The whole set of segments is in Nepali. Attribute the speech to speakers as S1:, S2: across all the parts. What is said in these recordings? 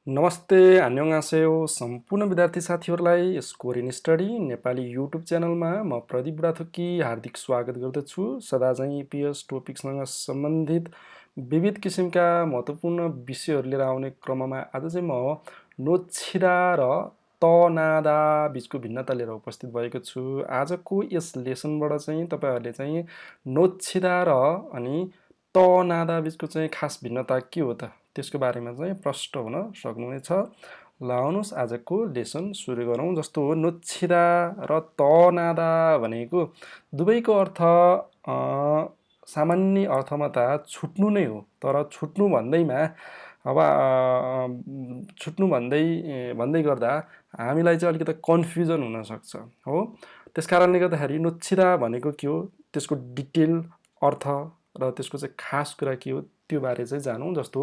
S1: नमस्ते, अन्योङासेयो सम्पूर्ण विद्यार्थी साथीहरूलाई score in study Nepali YouTube च्यानलमा म प्रदीप बुढाथोकी हार्दिक स्वागत गर्दछु। सदा चाहिँ पिएस टपिकसँग सम्बन्धित विविध किसिमका महत्त्वपूर्ण विषयहरू लिएर आउने क्रममा आज चाहिँ म नोच्छिदा र तनादा बीचको भिन्नता लिएर उपस्थित भएको छु। आजको यस लेसनबाट चाहिँ तपाईहरुले चाहिँ नोच्छिदा र अनि तनादा बीचको चाहिँ खास भिन्नता के हो त त्यसको बारेमा चाहिँ प्रष्ट हुन सक्नुहुनेछ। ल आउनुहोस् आजको लेसन सुरु गरौँ। जस्तो नोच्छिदा र तनादा भनेको दुवैको अर्थ सामान्य अर्थमा त छुट्नु नै हो, तर छुट्नु भन्दैमा अब छुट्नु भन्दै गर्दा हामीलाई चाहिँ अलिकति कन्फ्युजन हुन सक्छ हो। त्यसकारणले गर्दाखेरि नोच्छिदा भनेको के हो, त्यसको डिटेल अर्थ र त्यसको चाहिँ खास कुरा के हो त्यो बारे चाहिँ जानौँ। जस्तो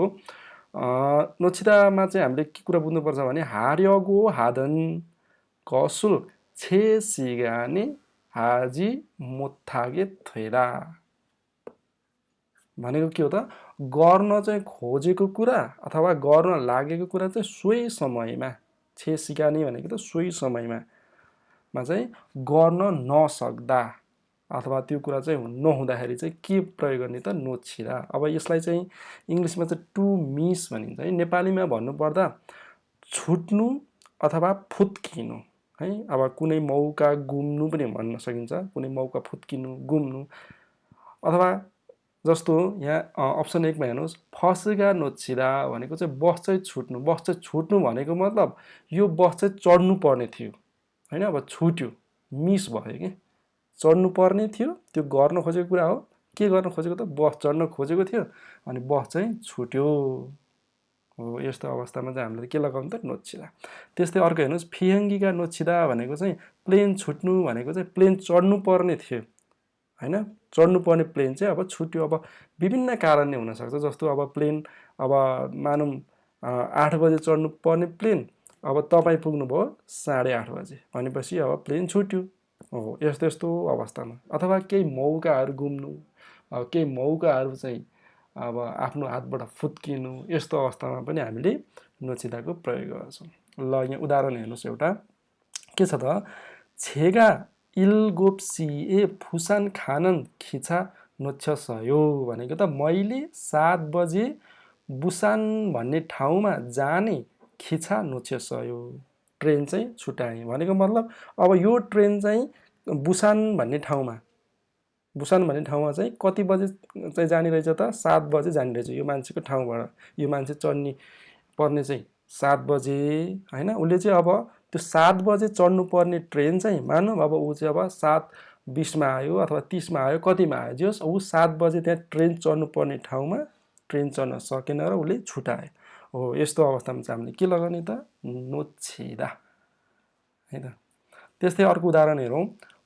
S1: नोच्छिदामा चाहिँ हामीले के कुरा बुझ्नुपर्छ भने हार्यगो हादन कसुल छे सिगाने हाजी मोत्थागे थैरा भनेको के हो त, गर्न चाहिँ खोजेको कुरा अथवा गर्न लागेको कुरा चाहिँ सोही समयमा, छे सिगाने भनेको त सोही समयमा चाहिँ गर्न नसक्दा अथवा त्यो कुरा चाहिँ नहुँदाखेरि चाहिँ के प्रयोग गर्ने त, नोच्छिदा। अब यसलाई चाहिँ इङ्ग्लिसमा चाहिँ टु मिस भनिन्छ है। नेपालीमा भन्नुपर्दा छुट्नु अथवा फुत्किनु है। अब कुनै मौका गुम्नु पनि भन्न सकिन्छ, कुनै मौका फुत्किनु, गुम्नु। अथवा जस्तो यहाँ अप्सन 1 मा हेर्नुहोस्, फसेगा नोच्छिदा भनेको चाहिँ बस चाहिँ छुट्नु। बस चाहिँ छुट्नु भनेको मतलब यो बस चाहिँ चढ्नु पर्ने थियो हैन, अब छुट्यो, मिस भयो के। चढ्नु पर्ने थियो, त्यो गर्न खोजेको कुरा हो। के गर्न खोजेको त, बस चढ्न खोजेको थियो अनि बस चाहिँ छुट्यो हो। यस्तो अवस्थामा चाहिँ हामीले के लगाउनु त, नोच्छिदा। त्यस्तै अर्को हेर्नुहोस्, फियङ्गीका नोच्छिदा भनेको चाहिँ प्लेन छुट्नु भनेको चाहिँ प्लेन चढ्नु पर्ने थियो हैन, चढ्नु पर्ने प्लेन चाहिँ अब छुट्यो। अब विभिन्न कारणले हुन सक्छ। जस्तो अब प्लेन अब मानौँ 8 बजे चढ्नु पर्ने प्लेन अब तपाईँ पुग्नुभयो 8:30 बजे भनेपछि अब प्लेन छुट्यो हो। यस्तो यस्तो अवस्थामा अथवा केही मौकाहरू गुम्नु, केही मौकाहरू चाहिँ अब आफ्नो हातबाट फुत्किनु, यस्तो अवस्थामा पनि हामीले नोच्छिदाको प्रयोग गर्छौँ। ल यहाँ उदाहरण हेर्नुहोस्, एउटा के छ त, छेगा इलगोप्सिए फुसान खानन खिचा नोच्छ्यसयो भनेको त मैले 7 बजे बुसान भन्ने ठाउँमा जाने खिचा नोच्छ्यसयो, ट्रेन चाहिँ छुटाएँ भनेको मतलब अब यो ट्रेन चाहिँ बुसान भन्ने ठाउँमा चाहिँ कति बजे चाहिँ जाने रहेछ त, 7 बजे जाने रहेछ। यो मान्छेको ठाउँबाट यो मान्छे चढ्ने पर्ने चाहिँ 7 बजे हैन। उसले चाहिँ अब त्यो 7 बजे चढ्नु पर्ने ट्रेन चाहिँ मानौँ अब ऊ चाहिँ अब 7:20 मा आयो अथवा 30 मा आयो, कतिमा आयो जे होस्, ऊ 7 बजे त्यहाँ ट्रेन चढ्नु पर्ने ठाउँमा ट्रेन चढ्न सकेन र उसले छुटायो हो। यस्तो अवस्थामा चाहिँ हामीले के लगाउने त, नोच्छिदा है त। त्यस्तै अर्को उदाहरण हेरौँ,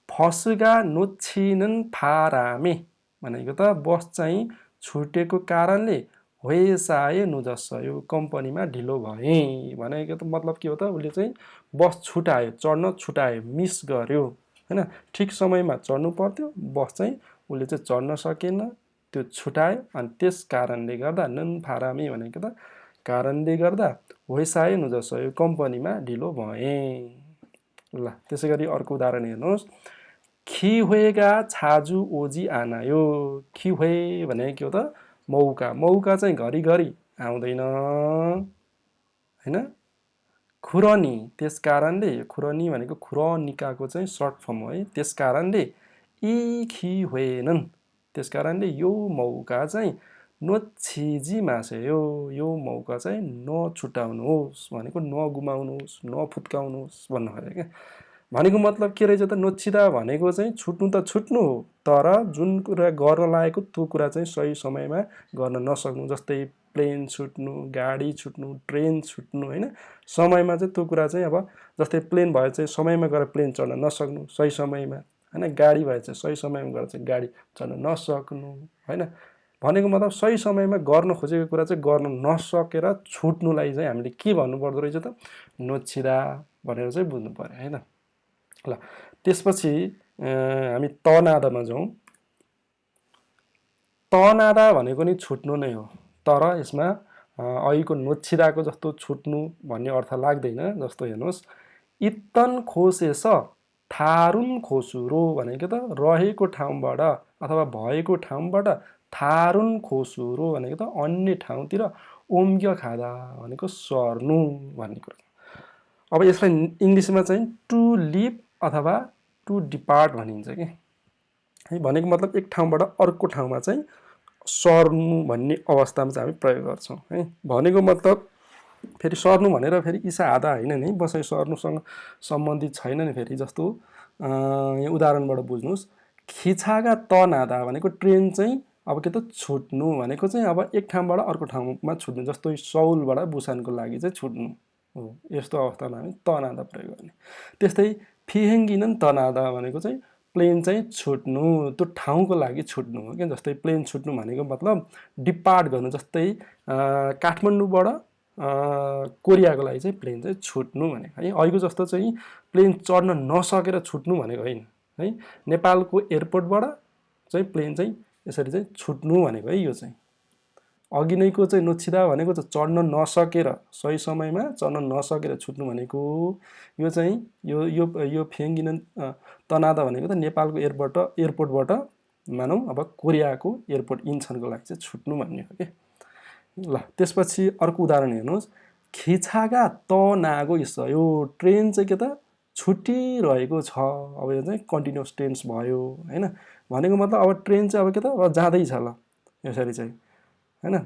S1: फसगा नोच्छिनन् फारामे भनेको त बस चाहिँ छुटेको कारणले होएसाए नुजस्यो, कम्पनीमा ढिलो भएँ भनेको त मतलब के हो त, उसले चाहिँ बस छुटायो, चढ्न छुटायो, मिस गर्यो हैन। ठिक समयमा चढ्नु पर्थ्यो, बस चाहिँ उसले चाहिँ चढ्न सकेन, त्यो छुटायो अनि त्यस कारणले गर्दा नन फारामे भनेको त कारणले गर्दा होएसाए नुजस्यो, कम्पनीमा ढिलो भएँ। ल त्यसै गरी अर्को उदाहरण हेर्नुहोस्, खिहोएगा छाजु ओजी आनायो। खिहोए भनेको के हो त, मौका। मौका चाहिँ घरिघरि आउँदैन हैन। खुरनी, त्यस कारणले, खुरनी भनेको खुरनिकाको चाहिँ सर्ट फर्म हो है। त्यस कारणले यी खिहोएनन्, त्यस कारणले यो मौका चाहिँ नोच्छिजी मासेयो, यो मौका चाहिँ नछुटाउनुहोस् भनेको नगुमाउनुहोस्, नफुत्काउनुहोस् भन्नु खोजेको क्या। भनेको मतलब के रहेछ त, नोच्छिदा भनेको चाहिँ छुट्नु त छुट्नु हो, तर जुन कुरा गर्न लागेको त्यो कुरा चाहिँ सही समयमा गर्न नसक्नु। जस्तै प्लेन छुट्नु, गाडी छुट्नु, ट्रेन छुट्नु हैन। समयमा चाहिँ त्यो कुरा चाहिँ अब जस्तै प्लेन भए चाहिँ समयमा गएर प्लेन चढ्न नसक्नु सही समयमा हैन, गाडी भए चाहिँ सही समयमा गएर चाहिँ गाडी चढ्न नसक्नु हैन। भनेको मतलब सही समयमा गर्न खोजेको कुरा चाहिँ गर्न नसकेर छुट्नुलाई चाहिँ हामीले के भन्नुपर्दो रहेछ त, नोच्छिदा भनेर चाहिँ बुझ्नु पर्यो हैन। ल त्यसपछि हामी तनादामा जाउँ। तनादा भनेको नि छुट्नु नै हो, तर यसमा ऐको नोच्छिदाको जस्तो छुट्नु भन्ने अर्थ लाग्दैन। जस्तो हेर्नुहोस्, इत्तन खोसेस थारुन खोसुरो भनेको त रहेको ठाउँबाट अथवा भएको ठाउँबाट थारुन खोसुरो भनेको त अन्य ठाउँतिर ओम्ग्य खाँदा भनेको सर्नु भन्ने कुरा। अब यसलाई इङ्ग्लिसमा चाहिँ टु लिभ अथवा टु डिपार्ट भनिन्छ कि है। भनेको मतलब एक ठाउँबाट अर्को ठाउँमा चाहिँ सर्नु भन्ने अवस्थामा चाहिँ हामी प्रयोग गर्छौँ है। भनेको मतलब फेरि सर्नु भनेर फेरि ईसा आधा होइन नि, बसै सर्नुसँग सम्बन्धित छैन नि। फेरि जस्तो यहाँ उदाहरणबाट बुझ्नुहोस्, खिछागा त नादा भनेको ट्रेन चाहिँ अब के त छुट्नु भनेको चाहिँ अब एक ठाउँबाट अर्को ठाउँमा छुट्नु। जस्तो सौलबाट बुसानको लागि चाहिँ छुट्नु हो, यस्तो अवस्थामा हामी त नादा प्रयोग गर्ने। त्यस्तै फिहेङ्गिनन त नादा भनेको चाहिँ प्लेन चाहिँ छुट्नु, त्यो ठाउँको लागि छुट्नु हो क्या। जस्तै प्लेन छुट्नु भनेको मतलब डिपार्ट गर्नु। जस्तै काठमाडौँबाट कोरियाको लागि चाहिँ प्लेन चाहिँ छुट्नु भनेको है। अहिलेको जस्तो चाहिँ प्लेन चढ्न नसकेर छुट्नु भनेको होइन है। नेपालको एयरपोर्टबाट चाहिँ प्लेन चाहिँ यसरी चाहिँ छुट्नु भनेको है। यो चाहिँ अघि नैको चाहिँ नोच्छिदा भनेको चाहिँ चढ्न नसकेर, सही समयमा चढ्न नसकेर छुट्नु भनेको। यो चाहिँ यो फेङ्गिन तनादा भनेको त नेपालको एयरपोर्टबाट मानौँ अब कोरियाको एयरपोर्ट इन्चनको लागि चाहिँ छुट्नु भन्ने हो कि। ल त्यसपछि अर्को उदाहरण हेर्नुहोस्, खिछागा त नागो इस, यो ट्रेन चाहिँ के त छुटिरहेको छ। अब यो चाहिँ कन्टिन्युस टेन्स भयो होइन। भनेको मतलब अब ट्रेन चाहिँ अब के त अब जाँदैछ ल, यसरी चाहिँ होइन।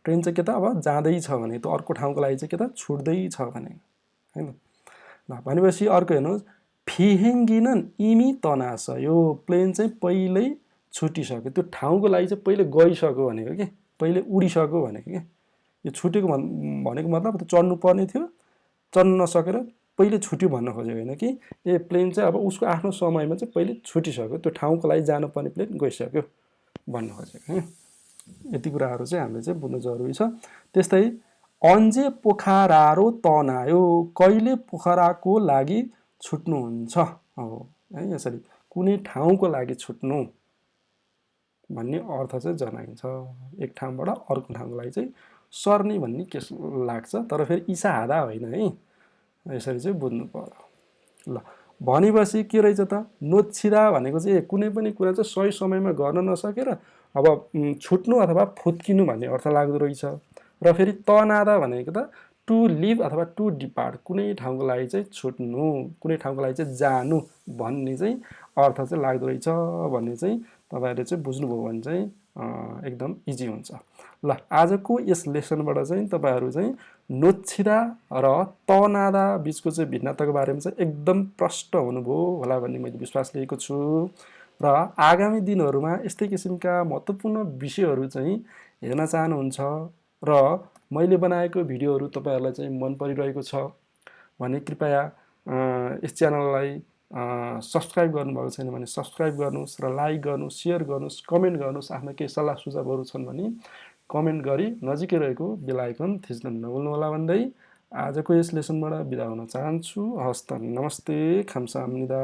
S1: ट्रेन चाहिँ के त अब जाँदैछ भने त अर्को ठाउँको लागि चाहिँ के त छुट्दैछ भने होइन। ल भनेपछि अर्को हेर्नुहोस्, फिहेङ्गिनन इमी तनास, यो प्लेन चाहिँ पहिल्यै छुटिसक्यो, त्यो ठाउँको लागि चाहिँ पहिले गइसक्यो भनेको कि, पहिले उडिसक्यो भनेको कि। यो छुटेको भनेको मतलब त्यो चढ्नु पर्ने थियो, चढ्न नसकेर पहिले छुट्यो भन्न खोजेको होइन कि। ए प्लेन चाहिँ अब उसको आफ्नो समयमा चाहिँ पहिले छुटिसक्यो, त्यो ठाउँको लागि जानुपर्ने प्लेन गइसक्यो भन्न खोजेको है। यति कुराहरू चाहिँ हामीले चाहिँ बुझ्नु जरुरी छ। त्यस्तै अन्जे पोखरारो तनायो, कहिले पोखराको लागि छुट्नुहुन्छ हो है। यसरी कुनै ठाउँको लागि छुट्नु भन्ने अर्थ चाहिँ जनाइन्छ। एक ठाउँबाट अर्को ठाउँको लागि चाहिँ सर्ने भन्ने के लाग्छ, तर फेरि ईसा हादा होइन है। यसरी चाहिँ बुझ्नु पर्यो। ल भनेपछि के रहेछ त, नोच्छिदा भनेको चाहिँ कुनै पनि कुरा चाहिँ सही समयमा गर्न नसकेर अब छुट्नु अथवा फुत्किनु भन्ने अर्थ लाग्दो रहेछ। र फेरि तनादा भनेको त टु लिभ अथवा टु डिपार्ट, कुनै ठाउँको लागि चाहिँ छुट्नु, कुनै ठाउँको लागि चाहिँ जानु भन्ने चाहिँ अर्थ चाहिँ लाग्दो रहेछ भन्ने चाहिँ तपाईँहरूले चाहिँ बुझ्नुभयो भने चाहिँ एकदम इजी हुन्छ। ल आजको यस लेसनबाट चाहिँ तपाईँहरू चाहिँ नोच्छिदा र तनादा बिचको चाहिँ भिन्नताको बारेमा चाहिँ एकदम प्रष्ट हुनुभयो होला भन्ने मैले विश्वास लिएको छु। र आगामी दिनहरूमा यस्तै किसिमका महत्त्वपूर्ण विषयहरू चाहिँ हेर्न चाहनुहुन्छ र मैले बनाएको भिडियोहरू तपाईँहरूलाई चाहिँ मन परिरहेको छ भने कृपया यस च्यानललाई सब्सक्राइब गर्नुभएको छैन भने सब्सक्राइब गर्नुहोस् र लाइक गर्नुहोस्, सेयर गर्नुहोस्, कमेन्ट गर्नुहोस्। आफ्ना केही सल्लाह सुझावहरू छन् भने कमेन्ट गरी नजिकै रहेको बेल आइकन थिच्न नभुल्नुहोला भन्दै आजको यस लेसनबाट बिदा हुन चाहन्छु। हस्त नमस्ते, खाम्साहाम्निदा।